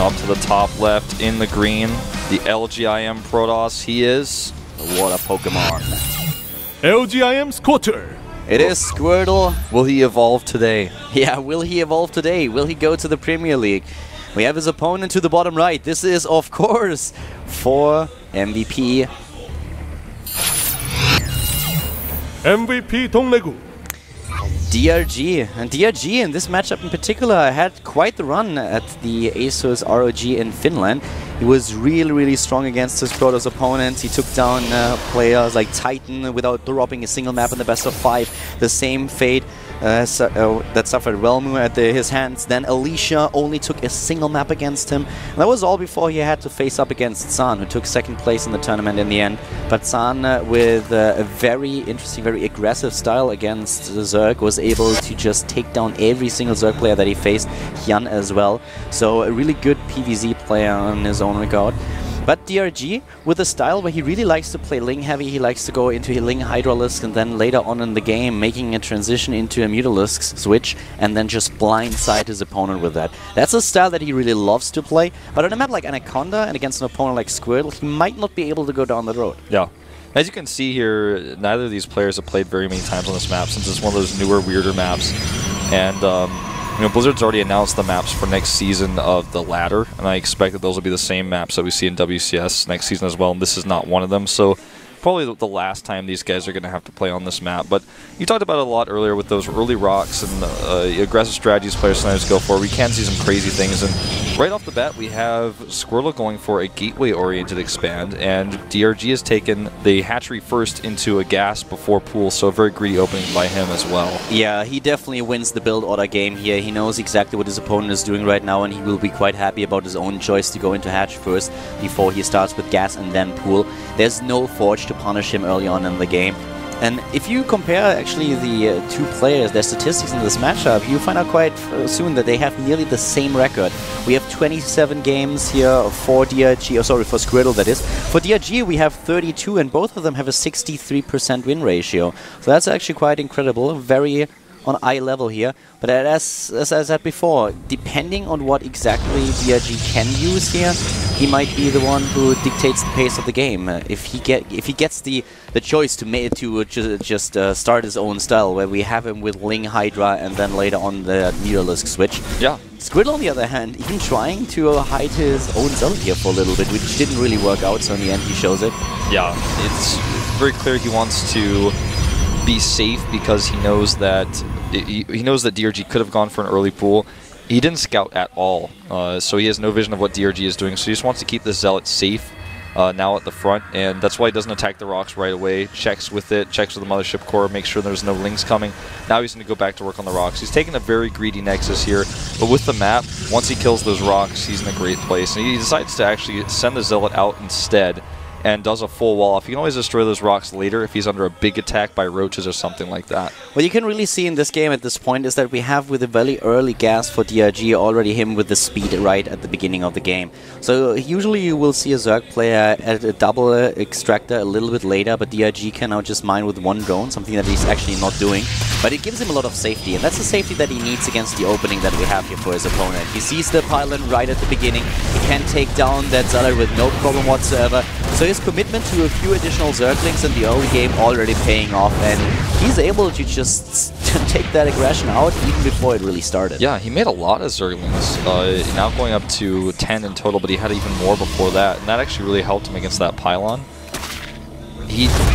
up to the top left in the green. The LGIM Protoss, he is. What a Pokemon. LGIM Squatter. It is Squirtle. Will he evolve today? Yeah, will he evolve today? Will he go to the Premier League? We have his opponent to the bottom right. This is, of course, for MVP. MVP 동래구. DRG. And DRG in this matchup in particular had quite the run at the ASUS ROG in Finland. He was really strong against his Protoss opponents. He took down players like Titan without dropping a single map in the best of 5. The same fate that suffered Relmu at his hands. Then Alicia only took a single map against him. And that was all before he had to face up against Zan, who took second place in the tournament in the end. But Zan, with a very interesting, very aggressive style against Zerg, was able to just take down every single Zerg player that he faced, Hyun as well. So a really good PvZ player on his own regard. But DRG, with a style where he really likes to play Ling heavy, he likes to go into a Ling Hydralisk and then later on in the game making a transition into a Mutalisk switch and then just blindside his opponent with that. That's a style that he really loves to play, but on a map like Anaconda and against an opponent like Squirtle, he might not be able to go down that road. Yeah. As you can see here, neither of these players have played very many times on this map since it's one of those newer, weirder maps. And you know, Blizzard's already announced the maps for next season of the ladder, and I expect that those will be the same maps that we see in WCS next season as well, and this is not one of them, so probably the last time these guys are going to have to play on this map. But you talked about it a lot earlier with those early rocks and aggressive strategies players sometimes go for. We can see some crazy things, and right off the bat we have Squirtle going for a gateway-oriented expand, and DRG has taken the hatchery first into a gas before pool, so a very greedy opening by him as well. Yeah, he definitely wins the build order game here. He knows exactly what his opponent is doing right now, and he will be quite happy about his own choice to go into hatch first before he starts with gas and then pool. There's no forge to punish him early on in the game. And if you compare actually the two players, their statistics in this matchup, you find out quite soon that they have nearly the same record. We have 27 games here for DRG, for Squirtle that is. For DRG we have 32 and both of them have a 63% win ratio. So that's actually quite incredible, very on eye level here. But as I said before, depending on what exactly DRG can use here, he might be the one who dictates the pace of the game. If he gets the choice to just start his own style, where we have him with Ling Hydra and then later on the Mutalisk switch. Yeah. Squirtle, on the other hand, even trying to hide his own Zealot here for a little bit, which didn't really work out, so in the end he shows it. Yeah, it's very clear he wants to be safe because he knows that DRG could have gone for an early pool. He didn't scout at all, so he has no vision of what DRG is doing, so he just wants to keep the Zealot safe now at the front, and that's why he doesn't attack the rocks right away. Checks with it, checks with the Mothership Core, makes sure there's no Lings coming. Now he's going to go back to work on the rocks. He's taking a very greedy Nexus here, but with the map, once he kills those rocks, he's in a great place, and he decides to actually send the Zealot out instead and does a full wall off. You can always destroy those rocks later if he's under a big attack by roaches or something like that. What you can really see in this game at this point is that we have, with a very early gas for DRG, already him with the speed right at the beginning of the game. So usually you will see a Zerg player at a double extractor a little bit later, but DRG can now just mine with one drone, something that he's actually not doing. But it gives him a lot of safety, and that's the safety that he needs against the opening that we have here for his opponent. He sees the pylon right at the beginning, he can take down that Zealot with no problem whatsoever. So his commitment to a few additional Zerglings in the early game already paying off, and he's able to just take that aggression out even before it really started. Yeah, he made a lot of Zerglings, now going up to 10 in total, but he had even more before that, and that actually really helped him against that pylon.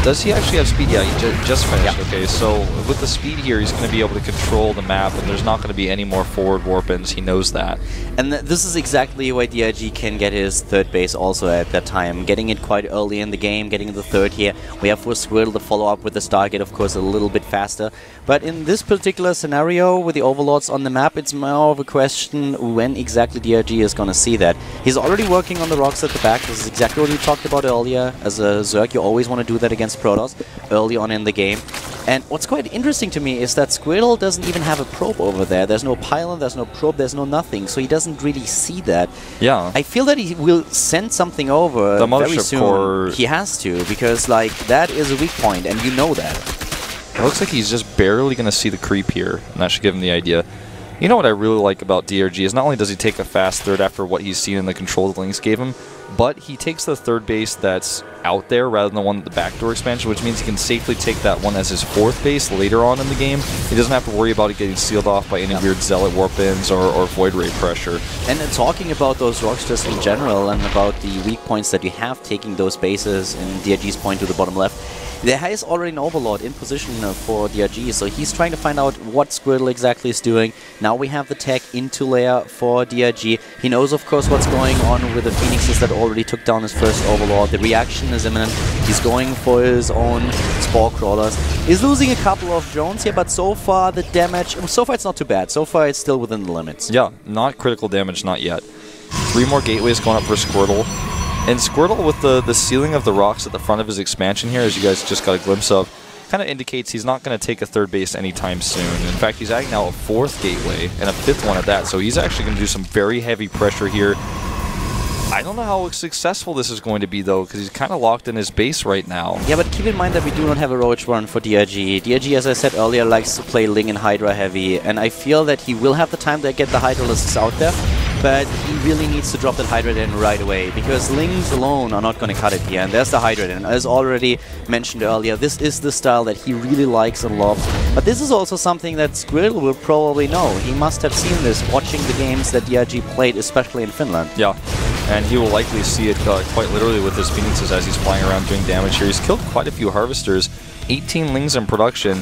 Does he actually have speed? Yeah, he just finished. Yeah. Okay, so with the speed here, he's going to be able to control the map, and there's not going to be any more forward warp-ins. He knows that. And this is exactly why DRG can get his third base also at that time. Getting it quite early in the game, getting the third here. We have for Squirtle to follow up with the Stargate, of course, a little bit faster. But in this particular scenario, with the Overlords on the map, it's more of a question when exactly DRG is going to see that. He's already working on the rocks at the back. This is exactly what we talked about earlier. As a Zerg, you always want to do that against Protoss early on in the game. And what's quite interesting to me is that Squirtle doesn't even have a probe over there. There's no pylon, there's no probe, there's no nothing. So he doesn't really see that. Yeah. I feel that he will send something over the very soon. Core. He has to, because like that is a weak point, and you know that. It looks like he's just barely going to see the creep here, and that should give him the idea. You know what I really like about DRG is not only does he take a fast third after what he's seen in the control the Lynx gave him, but he takes the third base that's out there rather than the one at the backdoor expansion, which means he can safely take that one as his fourth base later on in the game. He doesn't have to worry about it getting sealed off by any weird Zealot warp-ins or Void Ray pressure. And talking about those rocks just in general and about the weak points that you have taking those bases in DRG's point to the bottom left, there is already an Overlord in position for DRG, so he's trying to find out what Squirtle exactly is doing. Now we have the tech into layer for DRG. He knows, of course, what's going on with the Phoenixes that already took down his first Overlord. The reaction is imminent. He's going for his own Spore Crawlers. He's losing a couple of drones here, but so far the damage, so far it's not too bad. So far it's still within the limits. Yeah, not critical damage, not yet. 3 more gateways going up for Squirtle. And Squirtle, with the sealing of the rocks at the front of his expansion here, as you guys just got a glimpse of, kind of indicates he's not going to take a third base anytime soon. In fact, he's adding now a 4th gateway and a 5th one at that, so he's actually going to do some very heavy pressure here. I don't know how successful this is going to be, though, because he's kind of locked in his base right now. Yeah, but keep in mind that we do not have a Roach run for DRG. DRG, as I said earlier, likes to play Ling and Hydra heavy, and I feel that he will have the time to get the Hydralisks out there, but he really needs to drop that Hydra right away, because Lings alone are not going to cut it here, and there's the Hydra. As already mentioned earlier, this is the style that he really likes and loves, but this is also something that Squirtle will probably know. He must have seen this watching the games that DRG played, especially in Finland. Yeah. And he will likely see it quite literally with his Phoenixes as he's flying around doing damage here. He's killed quite a few Harvesters, 18 Lings in production.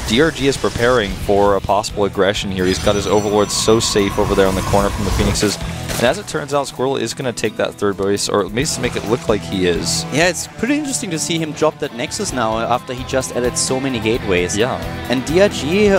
DRG is preparing for a possible aggression here. He's got his Overlord so safe over there in the corner from the Phoenixes. And as it turns out, Squirtle is going to take that third base, or at least make it look like he is. Yeah, it's pretty interesting to see him drop that Nexus now after he just added so many gateways. Yeah. And DRG,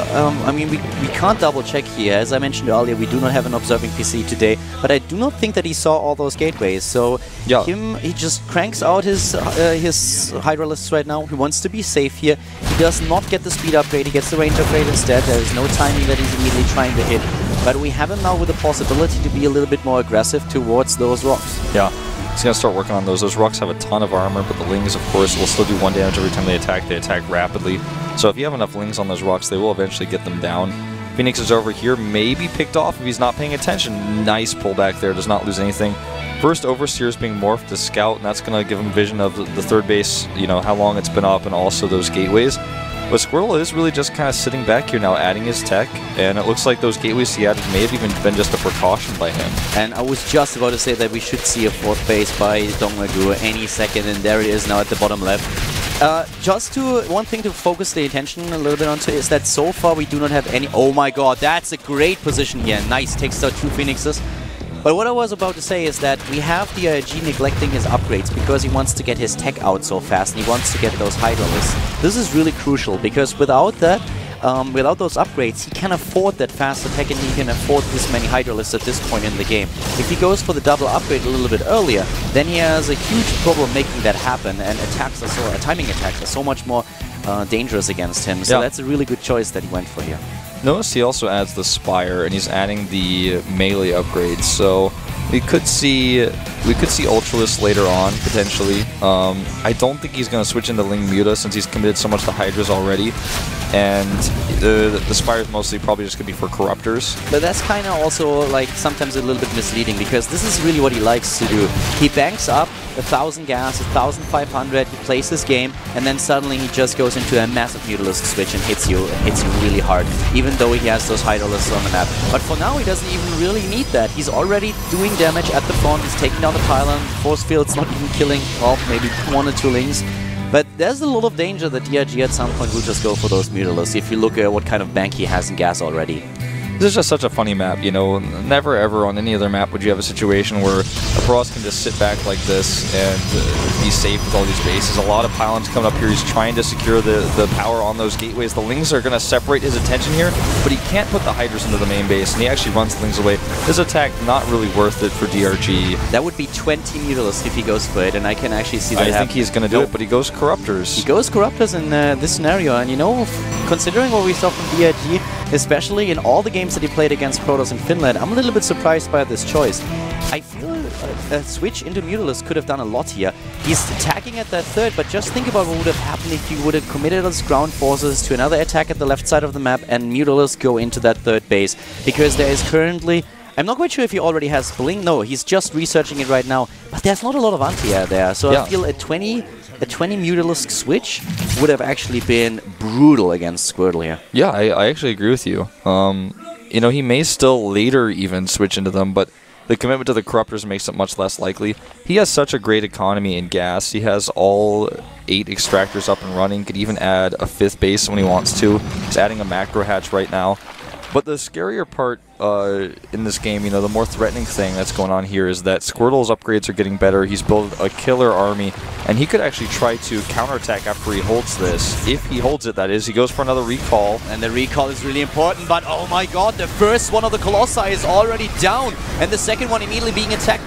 I mean, we can't double check here. As I mentioned earlier, we do not have an observing PC today, but I do not think that he saw all those gateways. So yeah, he just cranks out his Hydralisks right now. He wants to be safe here. He does not get the speed upgrade. He gets the range upgrade instead. There is no timing that he's immediately trying to hit. But we have him now with the possibility to be a little bit more aggressive towards those rocks. Yeah, he's going to start working on those. Those rocks have a ton of armor, but the Lings, of course, will still do 1 damage every time they attack. They attack rapidly. So if you have enough Lings on those rocks, they will eventually get them down. Phoenix is over here, maybe picked off if he's not paying attention. Nice pullback there, does not lose anything. First Overseer is being morphed to Scout, and that's going to give him vision of the third base, you know, how long it's been up, and also those gateways. But Squirtle is really just kind of sitting back here now, adding his tech, and it looks like those gateways he added may have even been just a precaution by him. And I was just about to say that we should see a 4th base by Dongmagu any second, and there it is now at the bottom left. One thing to focus the attention a little bit onto is that so far we do not have any... Oh my god, that's a great position here. Nice, takes out 2 Phoenixes. But what I was about to say is that we have DRG neglecting his upgrades because he wants to get his tech out so fast and he wants to get those Hydralisks. This is really crucial because without that, without those upgrades, he can afford that fast attack and he can afford this many Hydralisks at this point in the game. If he goes for the double upgrade a little bit earlier, then he has a huge problem making that happen, and attacks are timing attacks are so much more dangerous against him. So that's a really good choice that he went for here. Notice he also adds the Spire, and he's adding the melee upgrades. So we could see Ultralisk later on potentially. I don't think he's going to switch into Ling Muta since he's committed so much to Hydras already. And the Spire is mostly probably just going to be for Corruptors. But that's kind of also like sometimes a little bit misleading because this is really what he likes to do. He banks up 1,000 gas, 1,500, he plays this game, and then suddenly he just goes into a massive Mutalisk switch and hits you really hard, even though he has those Hydralisks on the map. But for now he doesn't even really need that. He's already doing damage at the front, he's taking down the pylon, force field's not even killing, well, maybe 1 or 2 Lings. But there's a lot of danger that DRG at some point will just go for those Mutalisks if you look at what kind of bank he has in gas already. This is just such a funny map, you know. Never ever on any other map would you have a situation where a Protoss can just sit back like this and be safe with all these bases. A lot of pylons coming up here. He's trying to secure the power on those gateways. The Lings are going to separate his attention here, but he can't put the Hydras into the main base, and he actually runs the Lings away. This attack not really worth it for DRG. That would be 20 Mutalisks if he goes for it, and I can actually see that I think he's going to do it, but he goes Corruptors. He goes Corruptors in this scenario, and you know, considering what we saw from DRG, especially in all the games that he played against Protoss in Finland, I'm a little bit surprised by this choice. I feel a switch into Mutalisk could have done a lot here. He's attacking at that third, but just think about what would have happened if he would have committed his ground forces to another attack at the left side of the map and Mutalisk go into that third base. Because there is currently... I'm not quite sure if he already has Bling. No, he's just researching it right now. But there's not a lot of anti-air there. So I feel a 20 Mutalisk switch would have actually been brutal against Squirtle here. Yeah, I actually agree with you. You know, he may still later even switch into them, but the commitment to the Corruptors makes it much less likely. He has such a great economy in gas. He has all 8 extractors up and running. Could even add a 5th base when he wants to. He's adding a macro hatch right now. But the scarier part in this game, you know, the more threatening thing that's going on here is that Squirtle's upgrades are getting better. He's built a killer army, and he could actually try to counterattack after he holds this. If he holds it, that is. He goes for another recall. And the recall is really important, but oh my god, the first one of the Colossi is already down, and the second one immediately being attacked.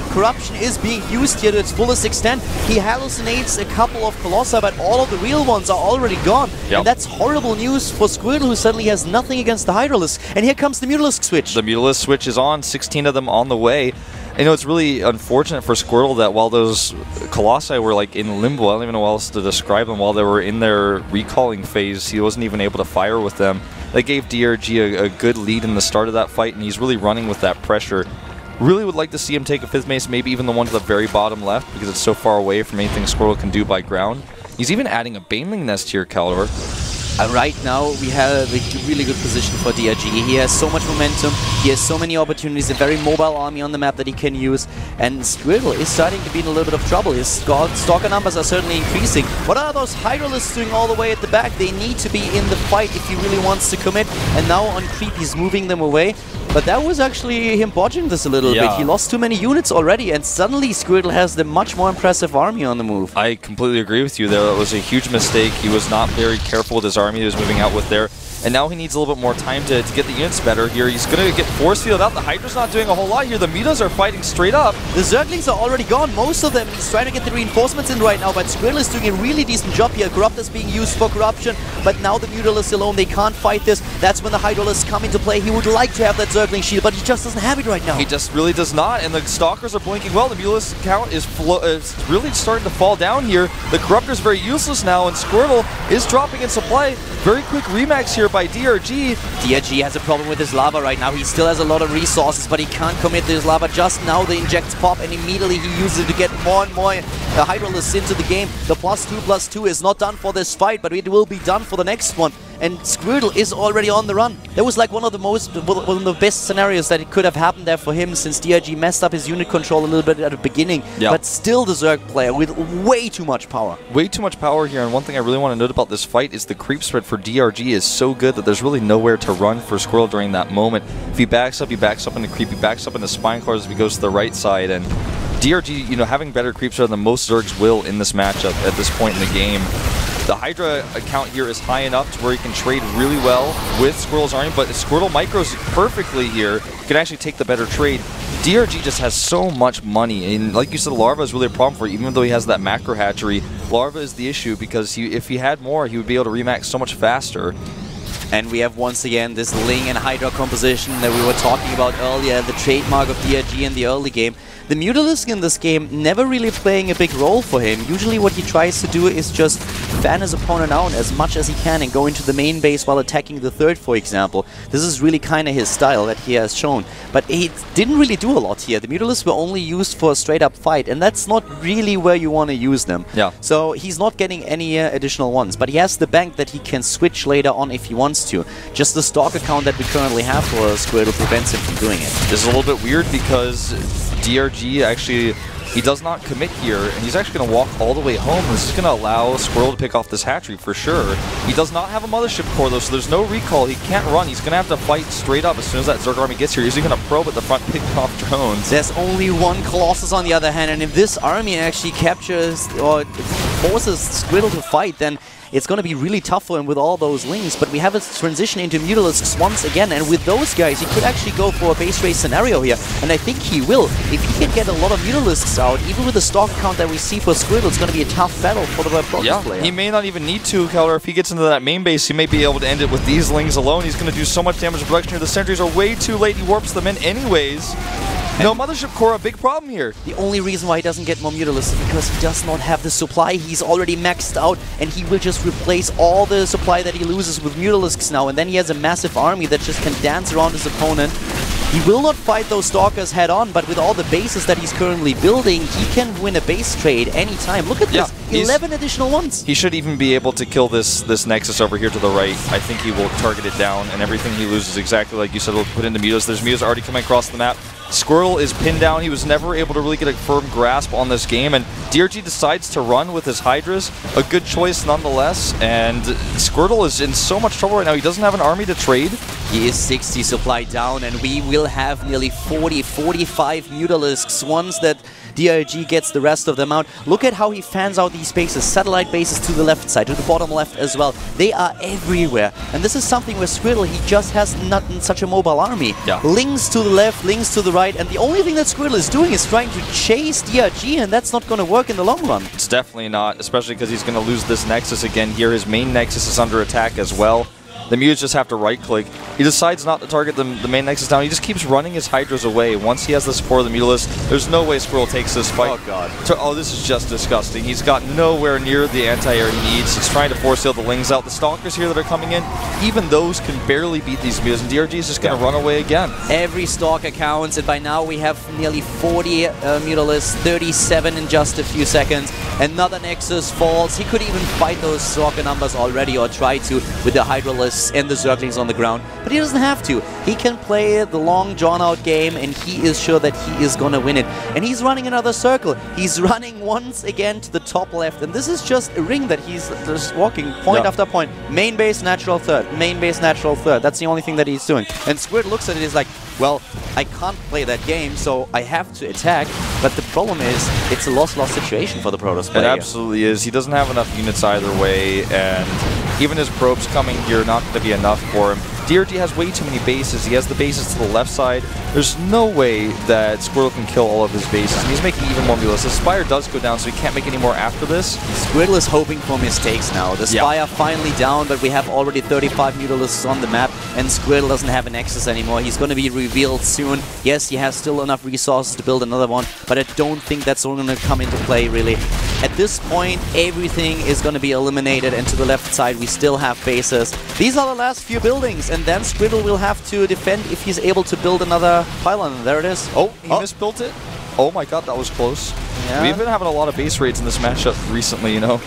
Corruption is being used here to its fullest extent. He hallucinates a couple of Colossi, but all of the real ones are already gone. Yep. And that's horrible news for Squirtle, who suddenly has nothing against the Hydralisk. And here comes the Mutalisk switch. The Mutalisk switch is on, 16 of them on the way. You know, it's really unfortunate for Squirtle that while those Colossi were like in limbo, I don't even know how else to describe them, while they were in their recalling phase, he wasn't even able to fire with them. They gave DRG a good lead in the start of that fight, and he's really running with that pressure. Really would like to see him take a 5th mace, maybe even the one to the very bottom left, because it's so far away from anything Squirtle can do by ground. He's even adding a Baneling Nest here, Caliber. Right now, we have a really good position for DRG. He has so much momentum, he has so many opportunities, a very mobile army on the map that he can use, and Squirtle is starting to be in a little bit of trouble. His stalker numbers are certainly increasing. What are those Hydralisks doing all the way at the back? They need to be in the fight if he really wants to commit, and now on creep he's moving them away. But that was actually him botching this a little bit. He lost too many units already, and suddenly Squirtle has the much more impressive army on the move. I completely agree with you there. That was a huge mistake. He was not very careful with his army he was moving out with there. And now he needs a little bit more time to get the units better here. He's going to get force field out. The Hydra's not doing a whole lot here. The Mutas are fighting straight up. The Zerglings are already gone, most of them. He's trying to get the reinforcements in right now, but Squirtle is doing a really decent job here. Corrupt is being used for corruption, but now the Mutalisk alone, they can't fight this. That's when the Hydralisks come into play. He would like to have that Zergling shield, but he just doesn't have it right now. He just really does not, and the Stalkers are blinking well. The Mutalisk count is really starting to fall down here. The Corruptor's very useless now, and Squirtle is dropping in supply. Very quick remax here by DRG. DRG has a problem with his lava right now. He still has a lot of resources, but he can't commit to his lava. Just now the injects pop, and immediately he uses it to get more and more Hydralisks into the game. The +2/+2 is not done for this fight, but it will be done for the next one. And Squirtle is already on the run. That was like one of the best scenarios that it could have happened there for him, since DRG messed up his unit control a little bit at the beginning. Yep. But still the Zerg player with way too much power. Way too much power here, and one thing I really want to note about this fight is the creep spread for DRG is so good that there's really nowhere to run for Squirtle during that moment. If he backs up into creep, he backs up into spine claws if he goes to the right side, and DRG, you know, having better creep spread than most Zergs will in this matchup at this point in the game. The Hydra account here is high enough to where he can trade really well with Squirtle's army, but Squirtle micros perfectly here. He can actually take the better trade. DRG just has so much money, and like you said, Larva is really a problem for him. Even though he has that macro hatchery, Larva is the issue, because if he had more, he would be able to remax so much faster. And we have once again this Ling and Hydra composition that we were talking about earlier, the trademark of DRG in the early game. The Mutalisk in this game never really playing a big role for him. Usually what he tries to do is just fan his opponent out as much as he can and go into the main base while attacking the third, for example. This is really kind of his style that he has shown. But he didn't really do a lot here. The Mutalisks were only used for a straight-up fight, and that's not really where you want to use them. Yeah. So he's not getting any additional ones, but he has the bank that he can switch later on if he wants to. Just the stock account that we currently have for Squirtle prevents him from doing it. This is a little bit weird because DRG actually, he does not commit here, and he's actually going to walk all the way home. This is going to allow Squirtle to pick off this hatchery for sure. He does not have a mothership core though, so there's no recall. He can't run. He's going to have to fight straight up as soon as that Zerg army gets here. He's going to probe at the front, picking off drones. There's only one Colossus on the other hand, and if this army actually captures or forces Squirtle to fight, then it's going to be really tough for him with all those Lings, but we have a transition into Mutalisks once again, and with those guys, he could actually go for a base race scenario here, and I think he will. If he can get a lot of Mutalisks out, even with the stock count that we see for Squirtle, it's going to be a tough battle for the Protoss player. He may not even need to, Keller. If he gets into that main base, he may be able to end it with these Lings alone. He's going to do so much damage to production here. The sentries are way too late. He warps them in anyways. No Mothership Core, a big problem here. The only reason why he doesn't get more Mutalisks is because he does not have the supply. He's already maxed out, and he will just replace all the supply that he loses with Mutalisks now, and then he has a massive army that just can dance around his opponent. He will not fight those Stalkers head on, but with all the bases that he's currently building, he can win a base trade anytime. Look at this, 11 additional ones. He should even be able to kill this Nexus over here to the right. I think he will target it down, and everything he loses, exactly like you said, will put into Mutas. There's Mutas already coming across the map. Squirtle is pinned down. He was never able to really get a firm grasp on this game, and DRG decides to run with his Hydras. A good choice nonetheless, and Squirtle is in so much trouble right now. He doesn't have an army to trade. He is 60 supply down, and we will have nearly 40, 45 Mutalisks once that DRG gets the rest of them out. Look at how he fans out these bases, satellite bases to the left side, to the bottom left as well. They are everywhere. And this is something where Squirtle, he just has not such a mobile army. Yeah. Links to the left, links to the right, and the only thing that Squirtle is doing is trying to chase DRG, and that's not going to work in the long run. It's definitely not, especially because he's going to lose this Nexus again here. His main Nexus is under attack as well. The Mutas just have to right-click. He decides not to target the main Nexus down. He just keeps running his Hydras away. Once he has the support of the Mutalisk, there's no way Squirrel takes this fight. Oh, God. Oh, this is just disgusting. He's got nowhere near the anti-air he needs. He's trying to force seal the Lings out. The Stalkers here that are coming in, even those can barely beat these Mutas, and DRG is just going to run away again. Every Stalker counts, and by now we have nearly 40 Mutalisks, 37 in just a few seconds. Another Nexus falls. He could even fight those Stalker numbers already, or try to, with the Hydralisks and the Zerglings on the ground, but he doesn't have to. He can play the long drawn-out game, and he is sure that he is going to win it. And he's running another circle. He's running once again to the top left, and this is just a ring that he's just walking point after point. Main base, natural third. Main base, natural third. That's the only thing that he's doing. And Squirt looks at it and is like, well, I can't play that game, so I have to attack. But the problem is, it's a loss-loss situation for the Protoss player. It absolutely is. He doesn't have enough units either way, and even his probes coming here not going to be enough for him. DRG has way too many bases. He has the bases to the left side. There's no way that Squirtle can kill all of his bases, and he's making even more Mutalisks. The Spire does go down, so he can't make any more after this. Squirtle is hoping for mistakes now. The Spire finally down, but we have already 35 Mutalisks on the map, and Squirtle doesn't have a Nexus anymore. He's going to be revealed soon. Yes, he has still enough resources to build another one, but I don't think that's going to come into play, really. At this point, everything is going to be eliminated, and to the left side, we still have bases. These are the last few buildings, and then Squirtle will have to defend if he's able to build another pylon. And there it is. Oh, he misbuilt it. Oh my god, that was close. Yeah. We've been having a lot of base raids in this matchup recently, you know.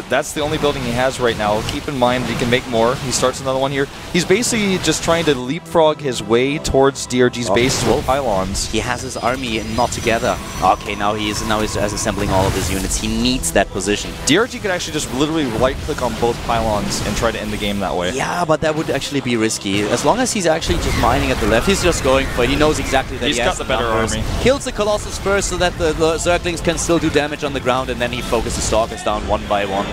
That's the only building he has right now. Keep in mind he can make more. He starts another one here. He's basically just trying to leapfrog his way towards DRG's bases with pylons. He has his army not together. Okay, now he's assembling all of his units. He needs that position. DRG could actually just literally right-click on both pylons and try to end the game that way. Yeah, but that would actually be risky. As long as he's actually just mining at the left, he's just going for it. He knows exactly that he's got the better army. Kills the Colossus first so that the Zerglings can still do damage on the ground, and then he focuses Stalkers down one by one.